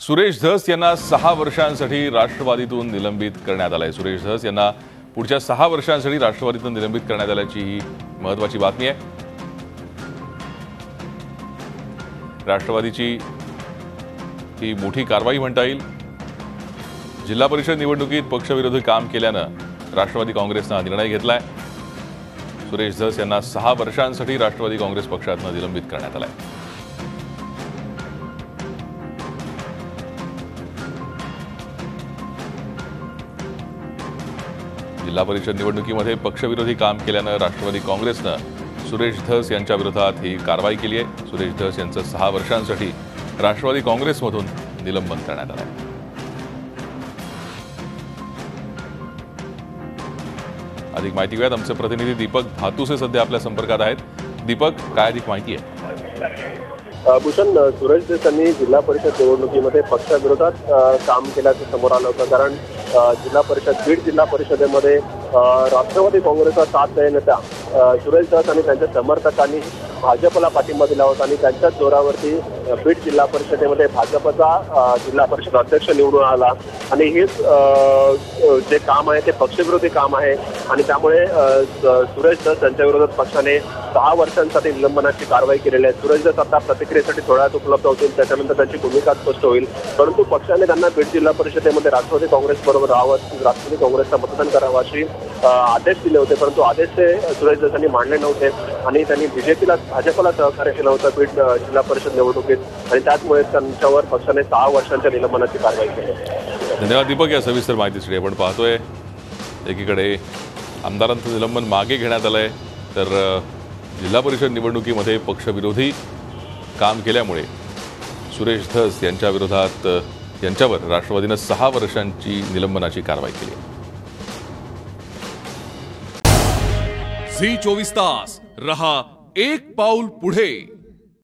सुरेश धस यांना 6 वर्षांसाठी राष्ट्रवादीतून निलंबित करण्यात आलंय। सुरेश धस यांना पुढच्या 6 वर्षांसाठी राष्ट्रवादीतून निलंबित करण्यात आल्याची ही महत्त्वाची बातमी आहे। राष्ट्रवादीची ही मोठी कारवाई म्हणता येईल। जिल्हा परिषद निवडणुकीत पक्षविरोधी काम केल्यानं राष्ट्रवादी काँग्रेसने हा निर्णय घेतलाय। सुरेश धस यांना 6 वर्षांसाठी राष्ट्रवादी काँग्रेस पक्षातून निलंबित करण्यात आलंय। जिल्हा परिषद निवडणुकीमध्ये पक्षविरोधी काम केल्यानं राष्ट्रवादी काँग्रेसनं सुरेश धस यांच्या विरोधात ही कारवाई केली आहे। सुरेश धस यांचं 6 वर्षांसाठी राष्ट्रवादी काँग्रेसमधून निलंबन करण्यात आलं आहे। अधिक माहिती घेऊयात, आमचे प्रतिनिधी दीपक भातुसे सध्या आपल्या संपर्कात आहेत। दीपक, काय अधिक माहिती आहे? भूषण, सुरेश धस यांनी जिल्हा परिषद निवडणुकीमध्ये पक्षाविरोधात काम केल्याचं समोर आलं होतं। कारण बीड जिल्हा परिषदेमध्ये राष्ट्रवादी काँग्रेसचा साथ देण्याचा सुरेश धस आणि त्यांच्या समर्थकांनी भाजपला पाठिंबा दिला होता आणि त्यांच्याच जोरावरती बीड जिल्हा परिषदेमध्ये भाजपचा जिल्हा परिषद अध्यक्ष निवडून आला आणि हेच जे काम आहे ते पक्षविरोधी काम आहे आणि त्यामुळे सुरेश धस यांच्या विरोधात पक्षाने 6 वर्षांसाठी निलंबनाची कारवाई केलेली आहे। सुरेश धस आता प्रतिक्रियेसाठी थोड्या वेळात उपलब्ध होतील, त्याच्यानंतर त्यांची भूमिका स्पष्ट होईल। परंतु पक्षाने त्यांना बीड जिल्हा परिषदेमध्ये राष्ट्रवादी काँग्रेस बरोबर राहावं, राष्ट्रवादी काँग्रेसचा मतदान करावं अशी आदेश दिले होते, परंतु आदेश ते सुरेश धस यांनी मांडले नव्हते आणि त्यांनी भाजपला सहकार्य केलं होतं बीड जिल्हा परिषद निवडणुकीत आणि त्याचमुळे त्यांच्यावर पक्षाने 6 वर्षांच्या निलंबनाची कारवाई केली। धन्यवाद दीपक, या सविस्तर माहितीसाठी। आपण पाहतोय एकीकडे आमदारांचं निलंबन मागे घेण्यात आलंय, तर जिल्हा परिषद निवडणुकीमध्ये पक्षविरोधी काम केल्यामुळे सुरेश धस यांच्यावर राष्ट्रवादीनं 6 वर्षांची निलंबनाची कारवाई केली आहे। झी 24 तास रहा एक पाऊल पुढे।